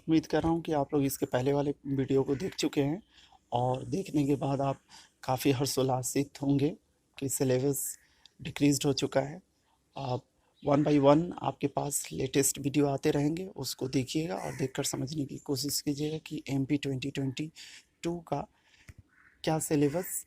उम्मीद कर रहा हूँ कि आप लोग इसके पहले वाले वीडियो को देख चुके हैं और देखने के बाद आप काफ़ी हर्षोल्लासित होंगे कि सिलेबस डिक्रीज़्ड हो चुका है। आप वन बाय वन आपके पास लेटेस्ट वीडियो आते रहेंगे, उसको देखिएगा और देखकर समझने की कोशिश कीजिएगा कि एमपी 2022 का क्या सिलेबस,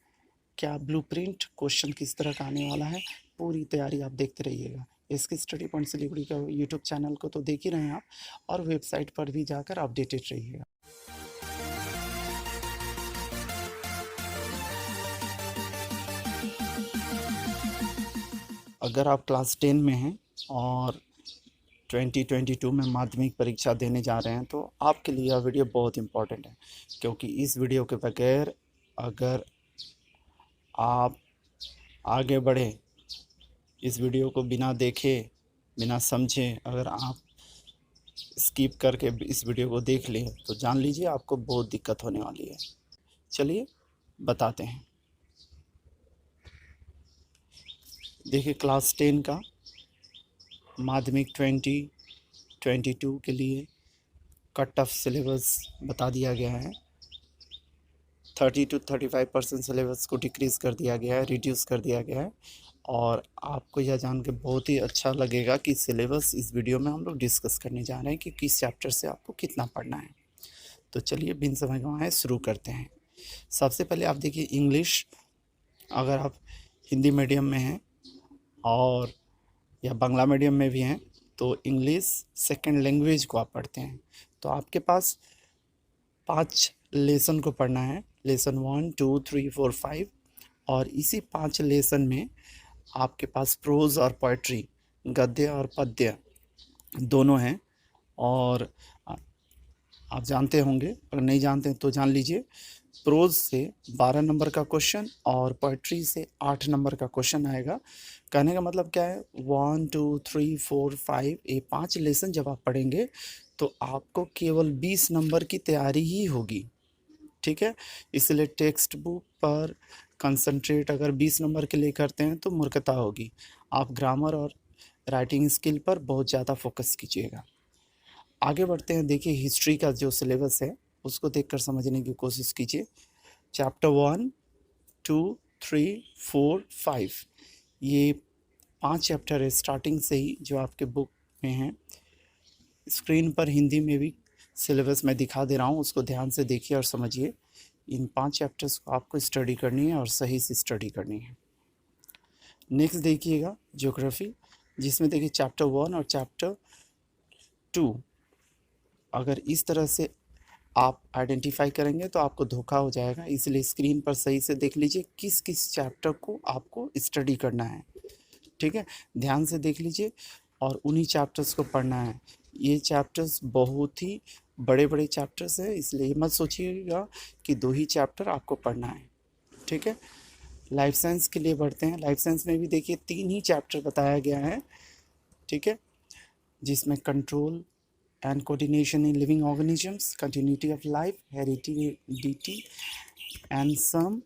क्या ब्लूप्रिंट, क्वेश्चन किस तरह का आने वाला है। पूरी तैयारी आप देखते रहिएगा। इसके स्टडी पॉइंट सिलीगुड़ी का यूट्यूब चैनल को तो देख ही रहे हैं आप, और वेबसाइट पर भी जाकर अपडेटेड रहिएगा। अगर आप क्लास 10 में हैं और 2022 में माध्यमिक परीक्षा देने जा रहे हैं तो आपके लिए यह वीडियो बहुत इम्पोर्टेंट है, क्योंकि इस वीडियो के बगैर अगर आप आगे बढ़े, इस वीडियो को बिना देखे, बिना समझे अगर आप स्किप करके इस वीडियो को देख लें तो जान लीजिए आपको बहुत दिक्कत होने वाली है। चलिए बताते हैं। देखिए, क्लास 10 का माध्यमिक 2022 के लिए कट ऑफ सिलेबस बता दिया गया है। 30 to 35% सिलेबस को डिक्रीज़ कर दिया गया है, रिड्यूस कर दिया गया है। और आपको यह जान के बहुत ही अच्छा लगेगा कि सिलेबस इस वीडियो में हम लोग डिस्कस करने जा रहे हैं कि किस चैप्टर से आपको कितना पढ़ना है। तो चलिए बिन समय गंवाए शुरू करते हैं। सबसे पहले आप देखिए इंग्लिश। अगर आप हिंदी मीडियम में हैं और या बांग्ला मीडियम में भी हैं तो इंग्लिश सेकंड लैंग्वेज को आप पढ़ते हैं तो आपके पास 5 लेसन को पढ़ना है। लेसन 1, 2, 3, 4, 5। और इसी 5 लेसन में आपके पास प्रोज़ और पोइट्री, गद्य और पद्य दोनों हैं। और आप जानते होंगे, अगर नहीं जानते हैं तो जान लीजिए, प्रोज़ से 12 नंबर का क्वेश्चन और पोइट्री से 8 नंबर का क्वेश्चन आएगा। कहने का मतलब क्या है, 1, 2, 3, 4, 5, ये 5 लेसन जब आप पढ़ेंगे तो आपको केवल 20 नंबर की तैयारी ही होगी। ठीक है, इसलिए टेक्स्ट बुक पर कंसंट्रेट अगर 20 नंबर के लिए करते हैं तो मूर्खता होगी। आप ग्रामर और राइटिंग स्किल पर बहुत ज़्यादा फोकस कीजिएगा। आगे बढ़ते हैं। देखिए, हिस्ट्री का जो सिलेबस है उसको देखकर समझने की कोशिश कीजिए। चैप्टर 1, 2, 3, 4, 5, ये 5 चैप्टर है स्टार्टिंग से ही जो आपके बुक में हैं। स्क्रीन पर हिंदी में भी सिलेबस मैं दिखा दे रहा हूँ, उसको ध्यान से देखिए और समझिए। इन 5 चैप्टर्स को आपको स्टडी करनी है और सही से स्टडी करनी है। नेक्स्ट देखिएगा ज्योग्राफी, जिसमें देखिए चैप्टर 1 और चैप्टर 2 अगर इस तरह से आप आइडेंटिफाई करेंगे तो आपको धोखा हो जाएगा। इसलिए स्क्रीन पर सही से देख लीजिए किस किस चैप्टर को आपको स्टडी करना है। ठीक है, ध्यान से देख लीजिए और उन्हीं चैप्टर्स को पढ़ना है। ये चैप्टर्स बहुत ही बड़े बड़े चैप्टर्स हैं, इसलिए मत सोचिएगा कि 2 ही चैप्टर आपको पढ़ना है। ठीक है, लाइफ साइंस के लिए बढ़ते हैं। लाइफ साइंस में भी देखिए 3 ही चैप्टर बताया गया है। ठीक है, जिसमें control and coordination in living organisms, continuity of life, heredity and some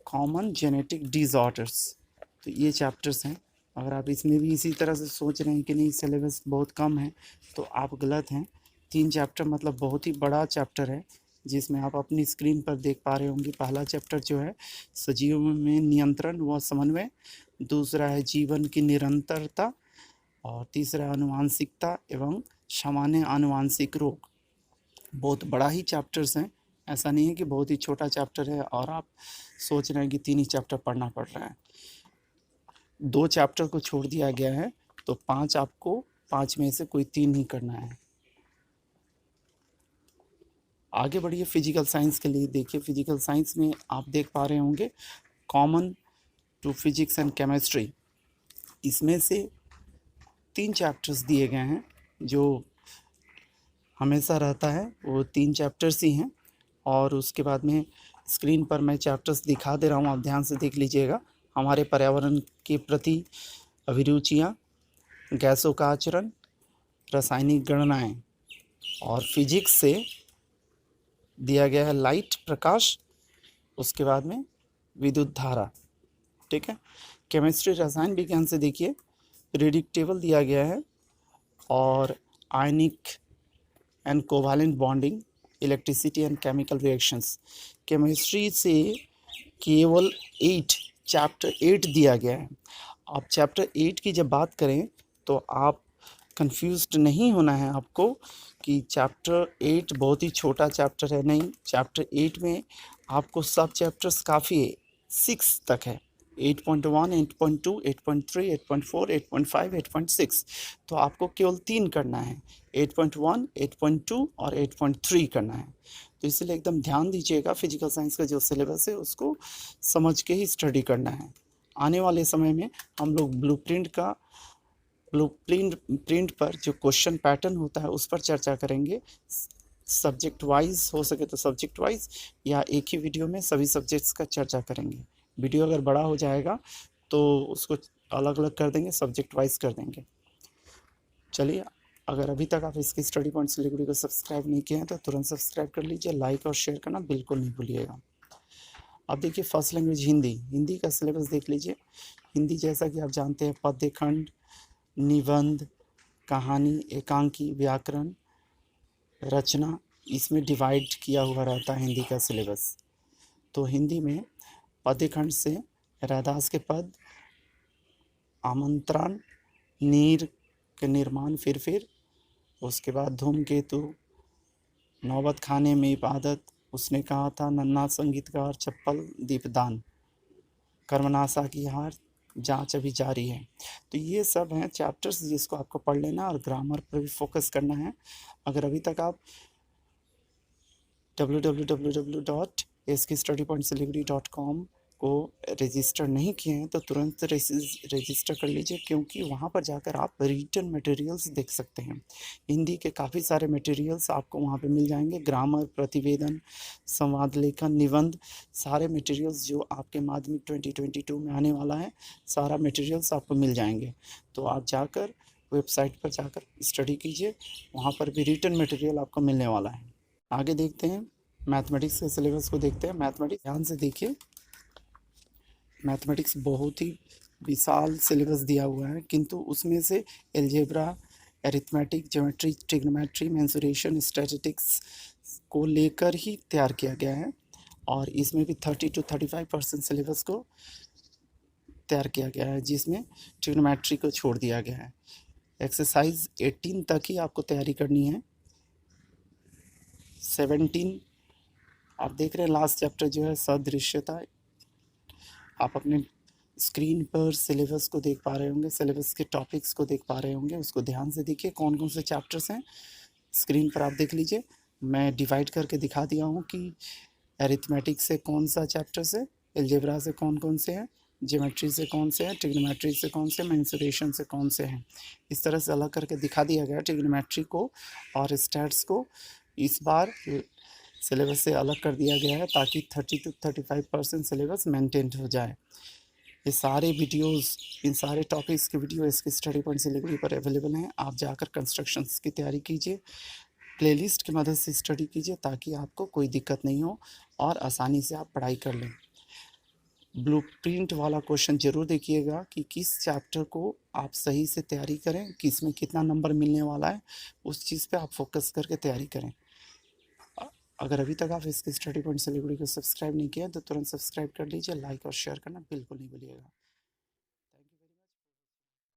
common genetic disorders, तो ये चैप्टर्स हैं। अगर आप इसमें भी इसी तरह से सोच रहे हैं कि नहीं सिलेबस बहुत कम है तो आप गलत हैं। 3 चैप्टर मतलब बहुत ही बड़ा चैप्टर है, जिसमें आप अपनी स्क्रीन पर देख पा रहे होंगे। पहला चैप्टर जो है सजीवों में नियंत्रण व समन्वय, दूसरा है जीवन की निरंतरता, और तीसरा है आनुवांशिकता एवं सामान्य आनुवांशिक रोग। बहुत बड़ा ही चैप्टर्स हैं, ऐसा नहीं है कि बहुत ही छोटा चैप्टर है और आप सोच रहे हैं कि 3 ही चैप्टर पढ़ना पड़ रहा है। 2 चैप्टर को छोड़ दिया गया है तो 5 आपको 5 में से कोई 3 ही करना है। आगे बढ़िए फिजिकल साइंस के लिए। देखिए, फिजिकल साइंस में आप देख पा रहे होंगे common to physics and chemistry, इसमें से 3 चैप्टर्स दिए गए हैं। जो हमेशा रहता है वो 3 चैप्टर्स ही हैं। और उसके बाद में स्क्रीन पर मैं चैप्टर्स दिखा दे रहा हूँ, आप ध्यान से देख लीजिएगा। हमारे पर्यावरण के प्रति अभिरुचियाँ, गैसों का आचरण, रासायनिक गणनाएं, और फिजिक्स से दिया गया है लाइट, प्रकाश, उसके बाद में विद्युत धारा। ठीक है, केमिस्ट्री रसायन विज्ञान से देखिए पीरियोडिक टेबल दिया गया है और आयनिक and covalent bonding, electricity and chemical reactions. Chemistry से केवल 8 चैप्टर 8 दिया गया है। आप चैप्टर 8 की जब बात करें तो आप कंफ्यूज्ड नहीं होना है आपको कि चैप्टर 8 बहुत ही छोटा चैप्टर है। नहीं, चैप्टर 8 में आपको सब चैप्टर्स काफ़ी है, 6 तक है, 8.1, 8.2, 8.3, 8.4, 8.5, 8.6। तो आपको केवल 3 करना है, 8.1, 8.2 और 8.3 करना है। तो इसलिए एकदम ध्यान दीजिएगा, फिजिकल साइंस का जो सिलेबस है उसको समझ के ही स्टडी करना है। आने वाले समय में हम लोग ब्लूप्रिंट पर जो क्वेश्चन पैटर्न होता है उस पर चर्चा करेंगे, सब्जेक्ट वाइज हो सके तो सब्जेक्ट वाइज, या एक ही वीडियो में सभी सब्जेक्ट्स का चर्चा करेंगे। वीडियो अगर बड़ा हो जाएगा तो उसको अलग अलग कर देंगे, सब्जेक्ट वाइज कर देंगे। चलिए, अगर अभी तक आप इसकी स्टडी पॉइंट सिलीगुड़ी को सब्सक्राइब नहीं किए हैं तो तुरंत सब्सक्राइब कर लीजिए, लाइक और शेयर करना बिल्कुल नहीं भूलिएगा। अब देखिए फर्स्ट लैंग्वेज हिंदी। हिंदी का सिलेबस देख लीजिए। हिंदी जैसा कि आप जानते हैं पद्य खंड, निबंध, कहानी, एकांकी, व्याकरण, रचना, इसमें डिवाइड किया हुआ रहता है हिंदी का सिलेबस। तो हिंदी में पद्य खंड से रैदास के पद, आमंत्रण, नीर के निर्माण, फिर उसके बाद धूमकेतु, नौबत खाने में इबादत, उसने कहा था, नन्हा संगीतकार, चप्पल, दीपदान, कर्मनाशा की हार, जांच अभी जारी है। तो ये सब हैं चैप्टर्स जिसको आपको पढ़ लेना और ग्रामर पर भी फोकस करना है। अगर अभी तक आप www.skstudypointsiliguri.com को रजिस्टर नहीं किए हैं तो तुरंत रजिस्टर कर लीजिए, क्योंकि वहाँ पर जाकर आप रिटन मटेरियल्स देख सकते हैं। हिंदी के काफ़ी सारे मटेरियल्स आपको वहाँ पे मिल जाएंगे, ग्रामर, प्रतिवेदन, संवाद लेखन, निबंध, सारे मटेरियल्स जो आपके माध्यमिक 2022 में आने वाला है, सारा मटेरियल्स आपको मिल जाएंगे। तो आप जाकर वेबसाइट पर जाकर स्टडी कीजिए, वहाँ पर भी रिटन मटेरियल आपको मिलने वाला है। आगे देखते हैं, मैथमेटिक्स के सिलेबस को देखते हैं। मैथमेटिक्स ध्यान से देखिए, मैथमेटिक्स बहुत ही विशाल सिलेबस दिया हुआ है, किंतु उसमें से algebra, arithmetic, geometry, trigonometry, mensuration, statistics को लेकर ही तैयार किया गया है। और इसमें भी 30 to 35% सिलेबस को तैयार किया गया है, जिसमें ट्रिग्नोमेट्री को छोड़ दिया गया है। एक्सरसाइज 18 तक ही आपको तैयारी करनी है। 17 आप देख रहे हैं, लास्ट चैप्टर जो है सदृश्यता। आप अपने स्क्रीन पर सिलेबस को देख पा रहे होंगे, सिलेबस के टॉपिक्स को देख पा रहे होंगे, उसको ध्यान से देखिए कौन कौन से चैप्टर्स हैं स्क्रीन पर आप देख लीजिए। मैं डिवाइड करके दिखा दिया हूँ कि एरिथमेटिक से कौन सा चैप्टर्स है, एलजेब्रा से कौन कौन से हैं, ज्योमेट्री से कौन से हैं, ट्रिग्नोमेट्री से कौन से, मेंसुरेशन से कौन से हैं। इस तरह से अलग करके दिखा दिया गया ट्रिग्नोमेट्री को और स्टैट्स को। इस बार सिलेबस से अलग कर दिया गया है ताकि 30 to 35% सिलेबस मेंटेन हो जाए। ये सारे वीडियोस, इन सारे टॉपिक्स के वीडियो इसके स्टडी पॉइंट सिलीगुड़ी पर अवेलेबल हैं। आप जाकर कंस्ट्रक्शंस की तैयारी कीजिए, प्लेलिस्ट की मदद से स्टडी कीजिए ताकि आपको कोई दिक्कत नहीं हो और आसानी से आप पढ़ाई कर लें। ब्लूप्रिंट वाला क्वेश्चन ज़रूर देखिएगा कि किस चैप्टर को आप सही से तैयारी करें, किस में कितना नंबर मिलने वाला है, उस चीज़ पे आप फोकस करके तैयारी करें। अगर अभी तक आप इसके स्टडी पॉइंट सिलीगुड़ी को सब्सक्राइब नहीं किया तो तुरंत सब्सक्राइब कर लीजिए, लाइक और शेयर करना बिल्कुल नहीं भूलिएगा।